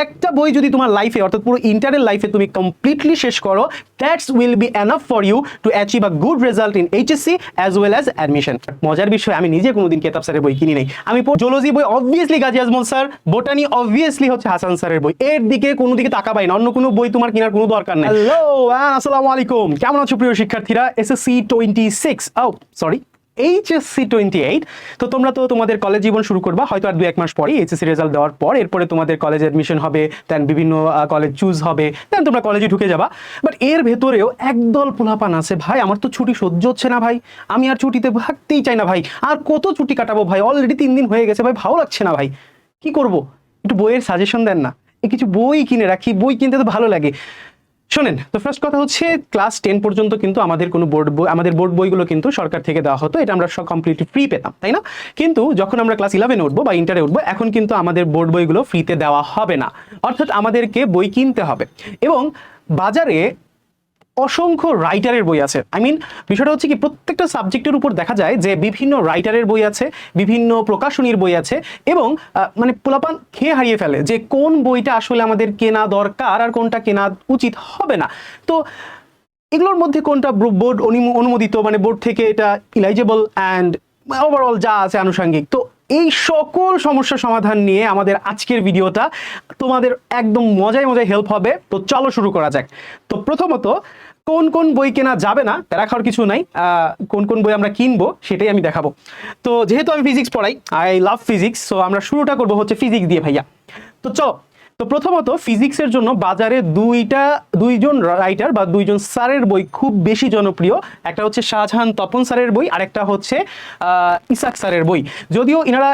একটা বই যদি তোমার লাইফে অর্থাৎ পুরো ইন্টারের লাইফে তুমি কমপ্লিটলি শেষ করো, that's will be enough for you to achieve a good result in HSC as well as admission. মজার বিষয়, আমি নিজে কোনোদিন কেতাব স্যারের বই কিনি নাই। আমি জুলজি বই obviously Gazi Ajmal sir, botany obviously হচ্ছে হাসান স্যারের বই, এর দিকে কোনো দিকে তাকাবাই না, অন্য কোনো বই তোমার কেনার কোনো দরকার নেই। হ্যালো আসসালামু আলাইকুম, কেমন আছো প্রিয় শিক্ষার্থীরা? SSC 26 HSC 28। তো তোমরা তো তোমাদের কলেজ জীবন শুরু করবা হয়তো আর 2-1 মাস পরে এইচএসসি রেজাল্ট দেওয়ার পর। এরপরে তোমাদের কলেজে অ্যাডমিশন হবে, দেন বিভিন্ন কলেজ চুজ হবে, দেন তোমরা কলেজে ঢুকে যাবা। বাট এর ভেতরেও একদল পোলাপান আছে, ভাই আমার তো ছুটি সহ্য হচ্ছে না ভাই, আমি আর ছুটিতে থাকতেই চাই না ভাই, আর কত ছুটি কাটাবো ভাই, অলরেডি 3 দিন হয়ে গেছে ভাই, ভালো লাগছে না ভাই, কি করব? একটু বইয়ের সাজেশন দেন না, কিছু বই কিনে রাখি, বই কিনতে তো ভালো লাগে। শোনেন, তো ফার্স্ট কথা হচ্ছে ক্লাস 10 পর্যন্ত কিন্তু আমাদের কোনো আমাদের বোর্ড বইগুলো কিন্তু সরকার থেকে দেওয়া হতো, এটা আমরা সব কমপ্লিটলি ফ্রি পেতাম, তাই না? কিন্তু যখন আমরা ক্লাস 11 উঠবো বা ইন্টারে উঠবো, এখন কিন্তু আমাদের বোর্ড বইগুলো ফ্রিতে দেওয়া হবে না, অর্থাৎ আমাদেরকে বই কিনতে হবে। এবং বাজারে অসংখ্য রাইটারের বই আছে। বিষয়টা হচ্ছে কি, প্রত্যেকটা সাবজেক্টের উপর দেখা যায় যে বিভিন্ন রাইটারের বই আছে, বিভিন্ন প্রকাশনীর বই আছে, এবং পোলাপান খেয়ে হারিয়ে ফেলে যে কোন বইটা আসলে আমাদের কেনা দরকার আর কোনটা কেনা উচিত হবে না। তো এগুলোর মধ্যে কোনটা বোর্ড অনুমোদিত, বোর্ড থেকে এটা ইলাইজেবল অ্যান্ড ওভারঅল যা আছে আনুষঙ্গিক, তো এই সকল সমস্যার সমাধান নিয়ে আমাদের আজকের ভিডিওটা তোমাদের একদম মজায় হেল্প হবে। তো চলো শুরু করা যাক। তো প্রথমত কোন কোন বই কেনা যাবে না, প্যারা খাওয়ার কিছু নাই, কোন কোন বই আমরা কিনবো সেটাই আমি দেখাবো। তো যেহেতু আমি ফিজিক্স পড়াই, আই লাভ ফিজিক্স, সো আমরা শুরুটা করবো হচ্ছে ফিজিক্স দিয়ে ভাইয়া। তো চলো, তো প্রথমত ফিজিক্সের জন্য বাজারে দুইজন রাইটার বা দুইজন স্যারের বই খুব বেশি জনপ্রিয়। একটা হচ্ছে শাহজাহান তপন স্যারের বই, আর একটা হচ্ছে ইসাক স্যারের বই। যদিও ইনারা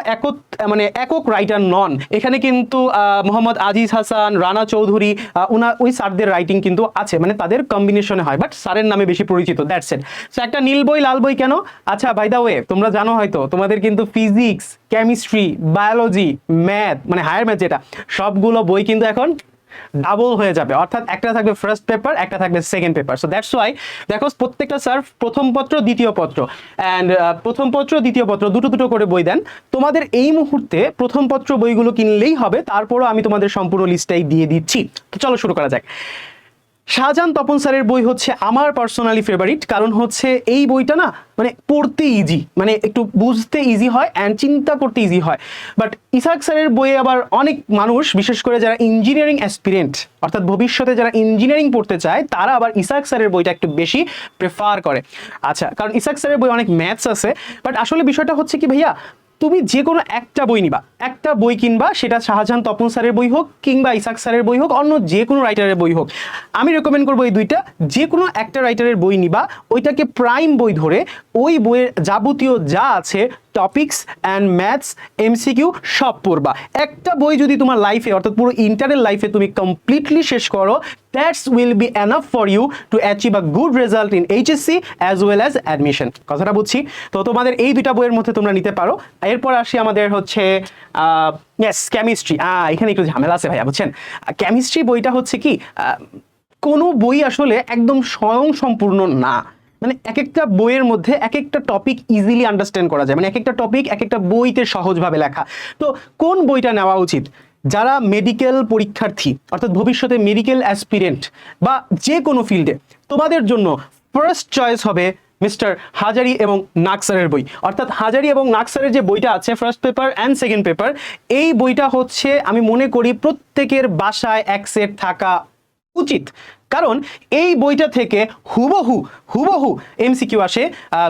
একক রাইটার নন, এখানে কিন্তু মোহাম্মদ আজিজ হাসান, রানা চৌধুরী, ওই স্যারদের রাইটিং কিন্তু আছে, তাদের কম্বিনেশনে হয়, বাট স্যারের নামে বেশি পরিচিত, দ্যাটস ইট। সো একটা নীল বই লাল বই কেন? আচ্ছা, বাই দ্য ওয়ে, তোমরা জানো হয়তো তোমাদের কিন্তু physics, chemistry, biology, math higher math যেটা, সবগুলো বই কিন্তু এখন ডাবল হয়ে যাবে, অর্থাৎ একটা থাকবে ফার্স্ট পেপার, একটা থাকবে second paper. So that's why দেখো প্রত্যেকটা স্যার প্রথম পত্র দ্বিতীয় পত্র অ্যান্ড প্রথম পত্র দ্বিতীয় পত্র দুটো করে বই দেন। তোমাদের এই মুহূর্তে প্রথম পত্র বইগুলো কিনলেই হবে, তারপরও আমি তোমাদের সম্পূর্ণ লিস্টটাই দিয়ে দিচ্ছি। তো চলো শুরু করা যাক। শাহজাহান তপন স্যারের বই হচ্ছে আমার পার্সোনালি ফেভারিট, কারণ হচ্ছে এই বইটা না পড়তে ইজি, একটু বুঝতে ইজি হয় অ্যান্ড চিন্তা করতে ইজি হয়। বাট ইসাক স্যারের বইয়ে আবার অনেক মানুষ, বিশেষ করে যারা ইঞ্জিনিয়ারিং অ্যাসপিরেন্ট অর্থাৎ ভবিষ্যতে যারা ইঞ্জিনিয়ারিং পড়তে চায়, তারা আবার ইসাক স্যারের বইটা একটু বেশি প্রেফার করে। আচ্ছা, কারণ ইসাক স্যারের বই অনেক ম্যাথস আছে, বাট আসলে বিষয়টা হচ্ছে কি ভাইয়া, তুমি যে কোনো একটা বই নিবা, একটা বই কিনবা, সেটা শাহজাহান তপন স্যারের বই হোক কিংবা ইসাক স্যারের বই হোক, অন্য যে কোনো রাইটারের বই হোক, আমি রেকমেন্ড করবো এই দুইটা, যে কোনো একটা রাইটারের বই নিবা, ওইটাকে প্রাইম বই ধরে ওই বইয়ের যাবতীয় যা আছে টপিকস অ্যান্ড ম্যাথস, এমসিকিউ সব পড়বা। একটা বই যদি তোমার লাইফে অর্থাৎ পুরো ইন্টারের লাইফে তুমি কমপ্লিটলি শেষ করো, that's will be enough for you to achieve a good result in HSC as well as admission. কথাটা বুঝছি? তো তোমাদের এই দুইটা বইয়ের মধ্যে তোমরা নিতে পারো। এরপর আসি আমাদের হচ্ছে কেমিস্ট্রি। এখানে একটু ঝামেলা আছে ভাইয়া, বুঝছেন? কেমিস্ট্রি বইটা হচ্ছে কি, কোনো বই আসলে একদম স্বয়ং সম্পূর্ণ না, এক একটা বইয়ের মধ্যে এক একটা টপিক ইজিলি আন্ডারস্ট্যান্ড করা যায়, এক একটা টপিক এক একটা বইতে সহজভাবে লেখা। তো কোন বইটা নেওয়া উচিত? যারা মেডিকেল পরীক্ষার্থী অর্থাৎ ভবিষ্যতে মেডিকেল অ্যাসপিরেন্ট বা যে কোনো ফিল্ডে, তোমাদের জন্য ফার্স্ট চয়েস হবে মিস্টার হাজারি এবং নাকসারের বই। অর্থাৎ হাজারি এবং নাকসারের যে বইটা আছে first paper and second paper, এই বইটা হচ্ছে আমি মনে করি প্রত্যেকের বাসায় এক সেট থাকা উচিত, কারণ এই বইটা থেকে হুবহু এমসিকিউ আসে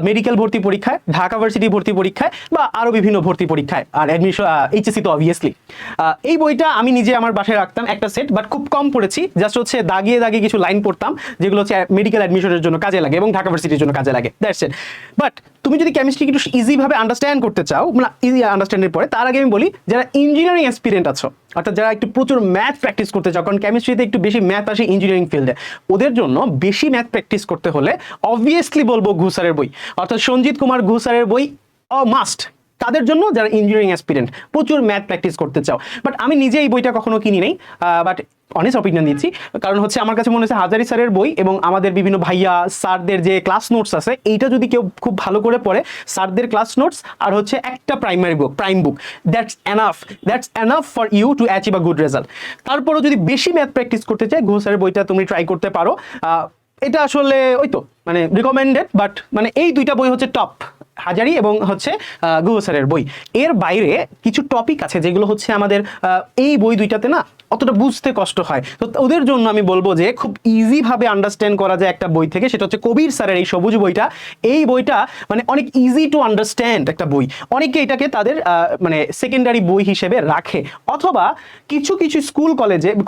মেডিকেল ভর্তি পরীক্ষায়, ঢাকা ভার্সিটি ভর্তি পরীক্ষায় বা আরো বিভিন্ন ভর্তি পরীক্ষায়, আর অ্যাডমিশন এইচএসসি তো অবভিয়াসলি। এই বইটা আমি নিজে আমার বাসায় রাখতাম একটা সেট, বাট খুব কম পড়েছি, জাস্ট হচ্ছে দাগিয়ে কিছু লাইন পড়তাম যেগুলো হচ্ছে মেডিকেল অ্যাডমিশনের জন্য কাজে লাগে এবং ঢাকা ভার্সিটির জন্য কাজে লাগে, দ্যাটস ইট। বাট তুমি যদি কেমিস্ট্রি একটু ইজিভাবে আন্ডারস্ট্যান্ড করতে চাও, ইজি আন্ডারস্ট্যান্ডের পরে, তার আগে আমি বলি যারা ইঞ্জিনিয়ারিং অ্যাসপিরেন্ট আছো, অর্থাৎ যারা একটু প্রচুর ম্যাথ প্র্যাকটিস করতে চাও, কারণ কেমিস্ট্রিতে একটু বেশি ম্যাথ আসে ইঞ্জিনিয়ারিং ফিল্ডে, ওদের জন্য বেশি ম্যাথ প্র্যাকটিস করতে হলে অবভিয়াসলি বলবো ঘুষ স্যারের বই, অর্থাৎ সঞ্জিত কুমার ঘুষ স্যারের বই মাস্ট, তাদের জন্য যারা ইঞ্জিনিয়ারিং অ্যাসপিরেন্ট প্রচুর ম্যাথ প্র্যাকটিস করতে চাও। বাট আমি নিজে এই বইটা কখনো কিনি নাই, বাট অনেস্ট অপিনিয়ন দিচ্ছি, কারণ হচ্ছে আমার কাছে মনে হচ্ছে হাজারি স্যারের বই এবং আমাদের বিভিন্ন ভাইয়া স্যারদের যে ক্লাস নোটস আছে, এইটা যদি কেউ খুব ভালো করে পড়ে, স্যারদের ক্লাস নোটস আর হচ্ছে একটা prime book, that's enough for you to achieve a good result. তারপরও যদি বেশি ম্যাথ প্র্যাকটিস করতে চাই, ঘোষ স্যারের বইটা তুমি ট্রাই করতে পারো। এটা আসলে ওই তো মানে রিকমেন্ডেড, বাট মানে এই দুইটা বই হচ্ছে টপ, হাজারি এবং হচ্ছে গুহ স্যারের বই। এর বাইরে কিছু টপিক আছে যেগুলো হচ্ছে আমাদের এই বই দুইটাতে না অতটা বুঝতে কষ্ট হয়, তো ওদের জন্য আমি বলবো যে খুব ইজিভাবে আন্ডারস্ট্যান্ড করা যায় একটা বই থেকে, সেটা হচ্ছে কবির স্যারের এই সবুজ বইটা। এই বইটা মানে অনেক ইজি টু আন্ডারস্ট্যান্ড একটা বই, অনেকে এটাকে তাদের মানে সেকেন্ডারি বই হিসেবে রাখে, অথবা কিছু কিছু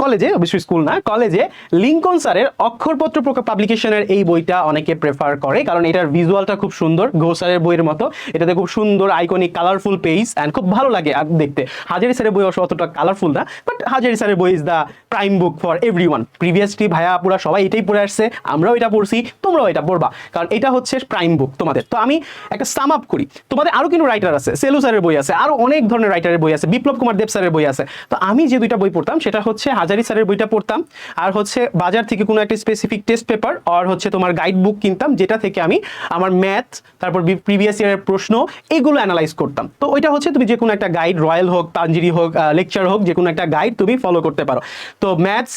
কলেজে অবশ্যই স্কুল না, কলেজে লিঙ্কন স্যারের অক্ষরপত্র পাবলিকেশনের এই বইটা অনেকে প্রেফার করে, কারণ এটার ভিজুয়ালটা খুব সুন্দর, ঘোষ স্যারের বইয়ের মতো। এটাতে খুব সুন্দর আইকনিক কালারফুল পেজ অ্যান্ড খুব ভালো লাগে আর দেখতে। হাজারি স্যারের বই অতটা কালারফুল না, বাট হাজারি স্যারের বই is the prime book for everyone. Previously ভাইয়া পুরা সবাই এটাই পড়ে আসছে, আমরাও এটা পড়ছি, তোমরাও এটা পড়বা, কারণ এটা হচ্ছে প্রাইম বুক তোমাদের। তো আমি একটা সাম আপ করি, তোমাদের আরো কিন্তু রাইটার আছে, সেলু স্যারের বই আছে, আরো অনেক ধরনের রাইটারের বই আছে, বিপ্লব কুমার দেব স্যারের বই আছে। তো আমি যে দুইটা বই পড়তাম সেটা হচ্ছে হাজারি স্যারের বইটা পড়তাম, আর হচ্ছে বাজার থেকে কোনো একটা স্পেসিফিক টেস্ট পেপার আর হচ্ছে তোমার গাইড বুক কিনতাম, যেটা থেকে আমি আমার ম্যাথ, তারপর প্রিভিয়াস ইয়ারের প্রশ্ন, এগুলো অ্যানালাইজ করতাম। তো ওইটা হচ্ছে তুমি যে কোনো একটা গাইড, রয়্যাল হোক, তানজিরি হোক, লেকচার হোক, যে কোনো একটা গাইড তুমি ফলো করতে পারো। তো ম্যাথস,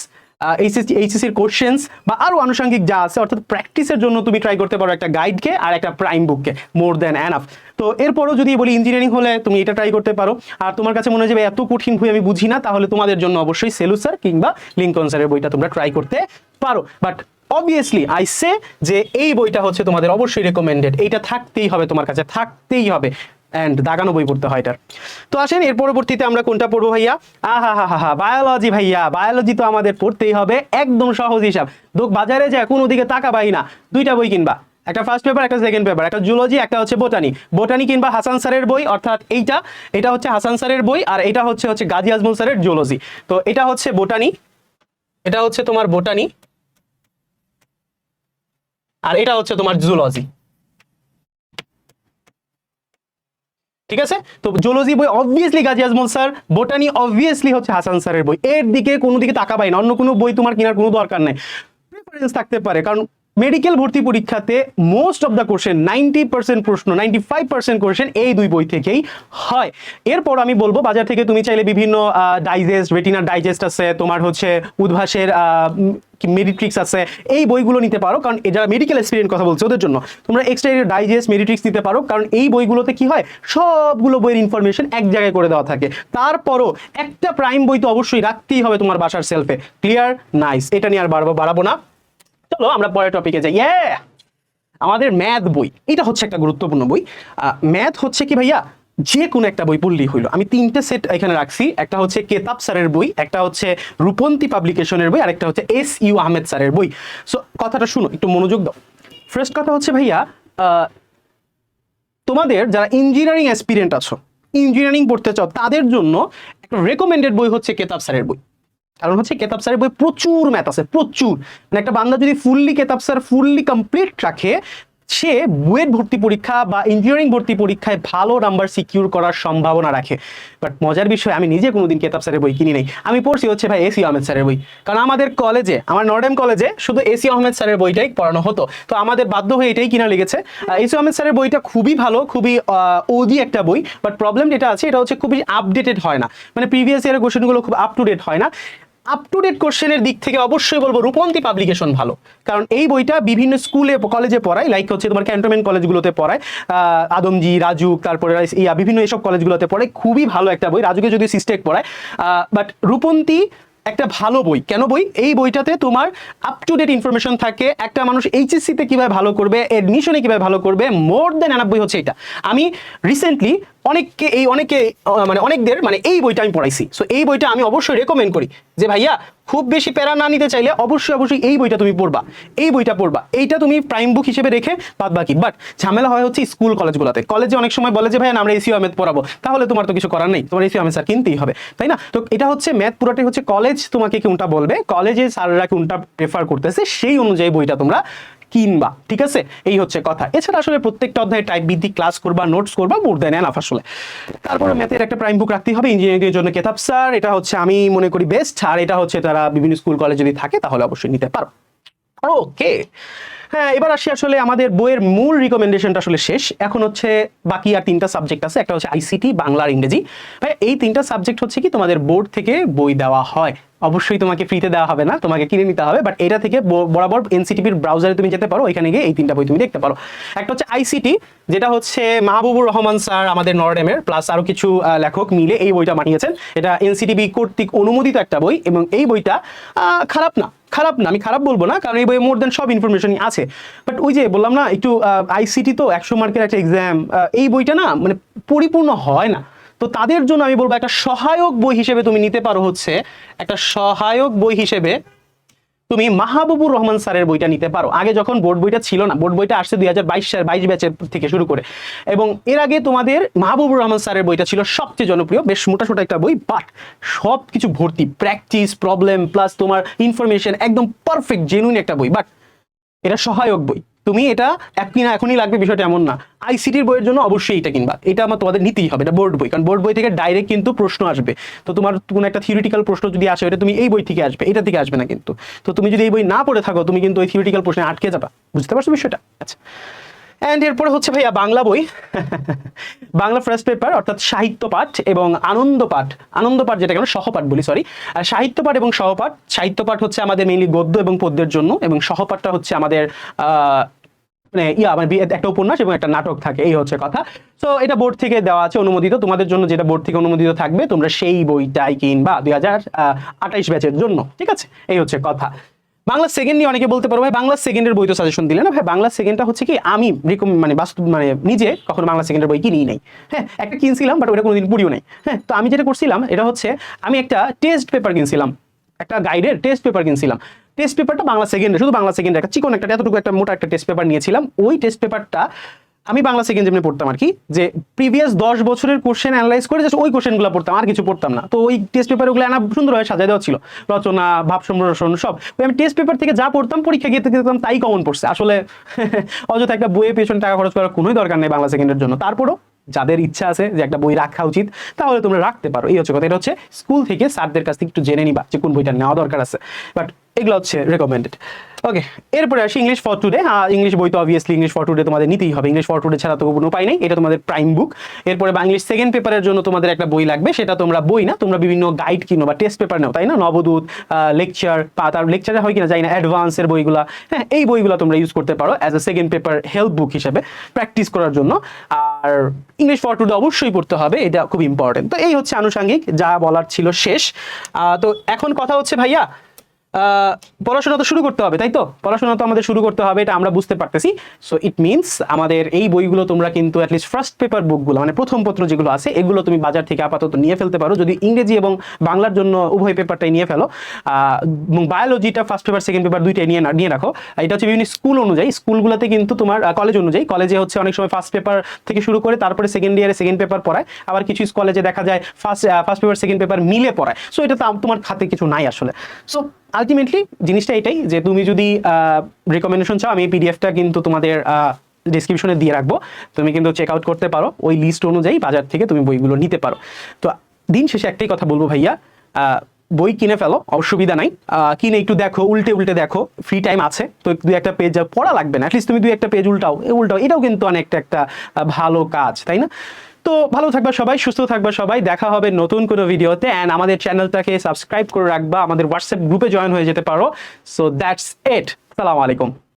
এইচএসসির কোশ্চেন্স বা আরো আনুষঙ্গিক যা আছে, অর্থাৎ প্র্যাকটিসের জন্য তুমি ট্রাই করতে পারো একটা গাইডকে আর একটা প্রাইম বুককে, মোর দ্যান এনাফ। তো এরপরও যদি বলি ইঞ্জিনিয়ারিং হলে তুমি এটা ট্রাই করতে পারো। আর তোমার কাছে মনে হয় যে এত কঠিন বই আমি বুঝি না, তাহলে তোমাদের জন্য অবশ্যই সেলু স্যার কিংবা লিঙ্কন স্যারের বইটা তোমরা ট্রাই করতে পারো। বাট অবভিয়াসলি আই সে যে এই বইটা হচ্ছে তোমাদের অবশ্যই রেকমেন্ডেড, এইটা থাকতেই হবে, তোমার কাছে থাকতেই হবে, অ্যান্ড দাগানো বই পড়তে হয় এটার। তো আসেন এর পরবর্তীতে আমরা কোনটা পড়বো ভাইয়া? হা বায়োলজি ভাইয়া, বায়োলজি তো আমাদের পড়তেই হবে, একদম সহজ হিসাব। বাজারে যায় কোনো দিকে তাকাবাই না, দুইটা বই কিনবা, একটা ফার্স্ট পেপার, একটা সেকেন্ড পেপার, একটা জুলজি, একটা হচ্ছে বোটানি কিংবা হাসান স্যারের বই, অর্থাৎ এটা হচ্ছে হাসান স্যারের বই, আর এটা হচ্ছে গাজী আজমল স্যারের জুলজি। তো এটা হচ্ছে বোটানি, এটা হচ্ছে তোমার বোটানি, আর এটা হচ্ছে তোমার জুলজি, ঠিক আছে? তো জুলজি বই obviously Gazi Ajmal sir, botany obviously হচ্ছে হাসান স্যারের বই, এর দিকে কোনো দিকে তাকাবাই না, অন্য কোনো বই তোমার কেনার কোনো দরকার নেই। প্রেফারেন্স থাকতে পারে, কারণ মেডিকেল ভর্তি পরীক্ষাতে মোস্ট অফ দ্য কোশ্চেন, 90% প্রশ্ন, 95% কোশ্চেন এই দুই বই থেকেই হয়। এরপর আমি বলবো বাজার থেকে তুমি চাইলে বিভিন্ন ডাইজেস্ট, রেটিনার ডাইজেস্ট আছে, তোমার হচ্ছে উদ্ভাসের মেডিট্রিক্স আছে, এই বইগুলো নিতে পারো, কারণ যারা মেডিকেল এক্সপিরিয়েন্স কথা বলছে ওদের জন্য তোমরা এক্সট্রা ডাইজেস্ট, মেডিট্রিক্স নিতে পারো, কারণ এই বইগুলোতে কি হয়, সবগুলো বইয়ের ইনফরমেশন এক জায়গায় করে দেওয়া থাকে। তারপরও একটা প্রাইম বই তো অবশ্যই রাখতেই হবে তোমার বাসার সেলফে। ক্লিয়ার? নাইস, এটা নিয়ে আর বাড়াবো না, চলো আমরা পরের টপিকে যাই। আমাদের ম্যাথ বই, এটা হচ্ছে একটা গুরুত্বপূর্ণ বই। ম্যাথ হচ্ছে কি ভাইয়া, যে কোনো একটা বই পড়লেই হইলো। আমি তিনটে সেট এখানে রাখছি, একটা হচ্ছে কেতাব স্যারের বই, একটা হচ্ছে রূপন্তী পাবলিকেশনের বই, আর একটা হচ্ছে এস.ইউ আহমেদ স্যারের বই। সো কথাটা শুনো, একটু মনোযোগ দাও। ফার্স্ট কথা হচ্ছে ভাইয়া, তোমাদের যারা ইঞ্জিনিয়ারিং অ্যাসপিরেন্ট আছো, ইঞ্জিনিয়ারিং পড়তে চাও, তাদের জন্য একটা রেকমেন্ডেড বই হচ্ছে কেতাব স্যারের বই। কারণ হচ্ছে কেতাব স্যারের বই প্রচুর ম্যাথ আছে, প্রচুর, মানে একটা বান্দা যদি কেতাব স্যার ফুললি কমপ্লিট রাখে, সে বুয়েট ভর্তি পরীক্ষা বা ইঞ্জিনিয়ারিং ভর্তি পরীক্ষায় ভালো নাম্বার সিকিউর করার সম্ভাবনা রাখে। বাট মজার বিষয়, আমি নিজে কোনোদিন কেতাব স্যারের বই কিনি নাই, আমি পড়ছি হচ্ছে ভাই এস.ইউ আহমেদ স্যারের বই, কারণ আমাদের কলেজে, আমার নর্ডেম কলেজে শুধু এস.ইউ আহমেদ স্যারের বইটাই পড়ানো হতো, তো আমাদের বাধ্য হয়ে এটাই কিনা লেগেছে। এস.ইউ আহমেদ স্যারের বইটা খুবই ভালো, খুবই ওজি একটা বই, বাট প্রবলেম যেটা আছে এটা হচ্ছে খুবই আপডেটেড হয় না, মানে প্রিভিয়াস ইয়ারের কোশ্চেনগুলো খুব আপ টু ডেট হয় না। আপ টু ডেট কোশ্চেনের দিক থেকে অবশ্যই বলবো রূপন্তী পাবলিকেশন ভালো, কারণ এই বইটা বিভিন্ন স্কুলে কলেজে পড়ায়, লাইক হচ্ছে তোমার ক্যান্টনমেন্ট কলেজগুলোতে পড়ায়, আদমজি, রাজুক, তারপরে বিভিন্ন এসব কলেজগুলোতে পড়ায়, খুবই ভালো একটা বই। রাজুকে যদি সিস্টেক পড়ায়, বাট রূপন্তী একটা ভালো বই। কেন বই? এই বইটাতে তোমার আপ টু ডেট ইনফরমেশন থাকে, একটা মানুষ এইচএসসিতে কিভাবে ভালো করবে, এডমিশনে কিভাবে ভালো করবে, মোর দেন এনাফ বই হচ্ছে এটা। আমি রিসেন্টলি অনেকদের এই বইটা আমি পড়াইছি, সো এই বইটা আমি অবশ্যই রেকমেন্ড করি যে ভাইয়া খুব বেশি প্যারা না নিতে চাইলে অবশ্যই এই বইটা তুমি পড়বা, এইটা তুমি প্রাইম বুক হিসেবে রেখে বাদ বাকি। বাট ঝামেলা হয় হচ্ছে স্কুল কলেজগুলোতে, কলেজে অনেক সময় বলে যে ভাইয়া আমরা এস.ইউ আহমেদ পড়াবো, তাহলে তোমার তো কিছু করার নেই, তোমার এস.ইউ আহমেদ স্যার কিনতেই হবে, তাই না? তো এটা হচ্ছে ম্যাথ পুরোটাই হচ্ছে কলেজ তোমাকে কোনটা বলবে, কলেজে স্যাররা কোনটা প্রেফার করতেছে, সেই অনুযায়ী বইটা তোমরা কিনবা, ঠিক আছে? এই হচ্ছে কথা। এছাড়া আসলে প্রত্যেকটা অধ্যায়ে টাইপ ভিত্তিক ক্লাস করবা, নোটস করবা, মোর দেন এনাফ আসলে। তারপরে ম্যাথের একটা প্রাইম বুক রাখতেই হবে ইঞ্জিনিয়ারিং এর জন্য। কেতাব স্যার এটা হচ্ছে আমি মনে করি বেস্ট, আর এটা হচ্ছে তারা বিভিন্ন স্কুল কলেজ যদি থাকে তাহলে অবশ্যই নিতে পারো। ওকে, হ্যাঁ, এবার আসি আসলে আমাদের বইয়ের মূল রিকমেন্ডেশনটা আসলে শেষ। এখন হচ্ছে বাকি আর 3টা সাবজেক্ট আছে, একটা হচ্ছে আইসিটি, বাংলা আর ইংরেজি। ভাই এই 3টা সাবজেক্ট হচ্ছে কি তোমাদের বোর্ড থেকে বই দেওয়া হয়, অবশ্যই তোমাকে ফ্রিতে দেওয়া হবে না, তোমাকে কিনে নিতে হবে। বাট এটা থেকে বরাবর এনসিটিভির ব্রাউজারে তুমি যেতে পারো, এখানে গিয়ে এই 3টা বই তুমি দেখতে পারো। একটা হচ্ছে আইসিটি, যেটা হচ্ছে মাহবুবুর রহমান স্যার আমাদের নরডেমের প্লাস আরো কিছু লেখক মিলে এই বইটা বানিয়েছেন। এটা এনসিটিভি কর্তৃক অনুমোদিত একটা বই, এবং এই বইটা খারাপ না, আমি খারাপ বলবো না, কারণ এই বইয়ে মোর দেন সব ইনফরমেশনই আছে। বাট ওই যে বললাম না, একটু আইসিটি তো 100 মার্কের একটা এক্সাম, এই বইটা না মানে পরিপূর্ণ হয় না। তো তাদের জন্য আমি বলবো একটা সহায়ক বই হিসেবে তুমি নিতে পারো, হচ্ছে একটা সহায়ক বই হিসেবে তুমি মাহবুবুর রহমান স্যারের বইটা নিতে পারো। আগে যখন বোর্ড বইটা ছিল না, বোর্ড বইটা আসছে 2022 ব্যাচের থেকে শুরু করে, এবং এর আগে তোমাদের মাহবুবুর রহমান স্যারের বইটা ছিল সবচেয়ে জনপ্রিয়, বেশ মোটাসোটা একটা বই, বাট সব কিছু ভর্তি, প্র্যাকটিস, প্রবলেম প্লাস তোমার ইনফরমেশন, একদম পারফেক্ট জেনুইন একটা বই। বাট এটা সহায়ক বই, তুমি এটা এখনই লাগবে বিষয়টা এমন না। আইসিটির বইয়ের জন্য অবশ্যই এটা কিনবা, এটা তোমাদের নিতেই হবে, এটা বোর্ড বই, কারণ বোর্ড বই থেকে ডাইরেক্ট কিন্তু প্রশ্ন আসবে। তো তোমার কোনো একটা থিওরিটিক্যাল প্রশ্ন যদি আসে, এটা তুমি এই বই থেকে আসবে, এটা থেকে আসবে না কিন্তু। তো তুমি যদি এই বই না পড়ে থাকো, তুমি কিন্তু ওই থিওরিটিক্যাল প্রশ্নে আটকে যাবা, বুঝতে পারছো বিষয়টা? আচ্ছা, অ্যান্ড এরপরে হচ্ছে ভাইয়া বাংলা বই। বাংলা ফার্স্ট পেপার অর্থাৎ সাহিত্য পাঠ এবং আনন্দ পাঠ যেটা কেন সহপাঠ বলি, সরি, সাহিত্য পাঠ এবং সহপাঠ। সাহিত্য পাঠ হচ্ছে আমাদের মেইনলি গদ্য এবং পদ্যের জন্য, এবং সহপাঠটা হচ্ছে আমাদের মানে একটা উপন্যাস এবং একটা নাটক থাকে, এই হচ্ছে কথা। সো এটা বোর্ড থেকে দেওয়া আছে অনুমোদিত, তোমাদের জন্য যেটা বোর্ড থেকে অনুমোদিত থাকবে তোমরা সেই বইটাই কিনবা 2028 ব্যাচের জন্য, ঠিক আছে? এই হচ্ছে কথা। বাংলা সেকেন্ড নিয়ে অনেকে বলতে পারো ভাই বাংলা সেকেন্ডের বই তো সাজেশন দিলে না। ভাই বাংলা সেকেন্ডটা হচ্ছে কি, আমি মানে নিজে কখনো বাংলা সেকেন্ডের বই কিনি নাই। হ্যাঁ, একটা কিনছিলাম, বাট ওটা কোনোদিন পড়িও নাই। হ্যাঁ, তো আমি যেটা করছিলাম এটা হচ্ছে আমি একটা টেস্ট পেপার কিনছিলাম, একটা গাইডের টেস্ট পেপার কিনছিলাম। টেস্ট পেপারটা বাংলা সেকেন্ডে, শুধু বাংলা সেকেন্ডে একটা চিকন একটা এতটুকু একটা মোটা একটা টেস্ট পেপার নিয়েছিলাম। ওই টেস্ট পেপারটা আমি বাংলা সেকেন্ড যেমনি পড়তাম আর কি, যে প্রিভিয়াস 10 বছরের কোশ্চেন অ্যানালাইজ করে জাস্ট ওই কোশ্চেনগুলো পড়তাম, আর কিছু পড়তাম না। তো ওই টেস্ট পেপারগুলো সুন্দরভাবে সাজায় দেওয়া ছিল, রচনা, ভাব সম্প্রসারণ সব। আমি টেস্ট পেপার থেকে যা পড়তাম, পরীক্ষা গিয়ে দেখতাম তাই কমন পড়ছে। আসলে অযথা একটা বইয়ের পেছনে টাকা খরচ করার কোনোই দরকার নেই বাংলা সেকেন্ডের জন্য। তারপরও যাদের ইচ্ছা আছে যে একটা বই রাখা উচিত, তাহলে তোমরা রাখতে পারো, এই হচ্ছে কথা। এটা হচ্ছে স্কুল থেকে স্যারদের কাছ থেকে একটু জেনে নিবা যে কোন বইটা নেওয়া দরকার আছে, বাট এগুলো হচ্ছে রেকমেন্ডেড। ওকে, এরপরে আসি ইংলিশ ফর টুডে। ইংলিশ বই তো অবভিয়াসলি ইংলিশ ফর টুডে তোমাদের নিতেই হবে, ইংলিশ ফর টুডে ছাড়া তো কোনো উপায় নেই, এটা তোমাদের প্রাইম বুক। এরপরে ইংলিশ সেকেন্ড পেপারের জন্য তোমাদের একটা বই লাগবে, সেটা তোমরা বই না, তোমরা বিভিন্ন গাইড কিনো বা টেস্ট পেপার নাও, তাই না? নবদূত, লেকচার, তার লেকচারে হয় কিনা জানি না, অ্যাডভান্সের বইগুলা, হ্যাঁ, এই বইগুলো তোমরা ইউজ করতে পারো as a second paper help book হিসেবে প্র্যাকটিস করার জন্য। আর ইংলিশ ফর টুডে অবশ্যই পড়তে হবে, এটা খুব ইম্পর্টেন্ট। তো এই হচ্ছে আনুষঙ্গিক যা বলার ছিল শেষ। তো এখন কথা হচ্ছে ভাইয়া, পড়াশোনা তো শুরু করতে হবে, তাই তো? পড়াশোনা তো আমাদের শুরু করতে হবে, এটা আমরা বুঝতে পারতেছি। সো ইট মিনস আমাদের এই বইগুলো তোমরা কিন্তু অ্যাটলিস্ট ফার্স্ট পেপার বুকগুলো, মানে প্রথম পত্র যেগুলো আছে, এগুলো তুমি বাজার থেকে আপাতত নিয়ে ফেলতে পারো, যদি ইংরেজি এবং বাংলার জন্য উভয় পেপারটাই নিয়ে ফেলো। এবং বায়োলজিটা ফার্স্ট পেপার সেকেন্ড পেপার দুইটাই নিয়ে রাখো। এটা হচ্ছে বিভিন্ন স্কুল অনুযায়ী, স্কুলগুলোতে কিন্তু তোমার কলেজ অনুযায়ী, কলেজে হচ্ছে অনেক সময় ফার্স্ট পেপার থেকে শুরু করে তারপরে সেকেন্ড ইয়ারে সেকেন্ড পেপার পড়ায়, আবার কিছু কলেজে দেখা যায় ফার্স্ট পেপার সেকেন্ড পেপার মিলে পড়ায়। সো এটা তোমার খাতে কিছু নাই আসলে। সো আলটিমেটলি জিনিসটা এটাই যে তুমি যদি রিকমেন্ডেশন চাও, আমি এই পিডিএফটা কিন্তু তোমাদের ডিসক্রিপশনে দিয়ে রাখবো, তুমি কিন্তু চেক আউট করতে পারো, ওই লিস্ট অনুযায়ী বাজার থেকে তুমি বইগুলো নিতে পারো। তো দিন শেষে একটাই কথা বলবো ভাইয়া, বই কিনে ফেলো, অসুবিধা নাই, কিনে একটু দেখো, উল্টে দেখো, ফ্রি টাইম আছে তো দুই একটা পেজ পড়া লাগবে না, অ্যাটলিস্ট তুমি দুই একটা পেজ উল্টাও, এটাও কিন্তু অনেকটা একটা ভালো কাজ, তাই না? তো ভালো থাকবা সবাই, সুস্থ থাকবা সবাই, দেখা হবে নতুন কোনো ভিডিওতে। অ্যান্ড আমাদের চ্যানেলটাকে সাবস্ক্রাইব করে রাখবা, আমাদের হোয়াটসঅ্যাপ গ্রুপে জয়েন হয়ে যেতে পারো। সো দ্যাটস ইট, আসসালামু আলাইকুম।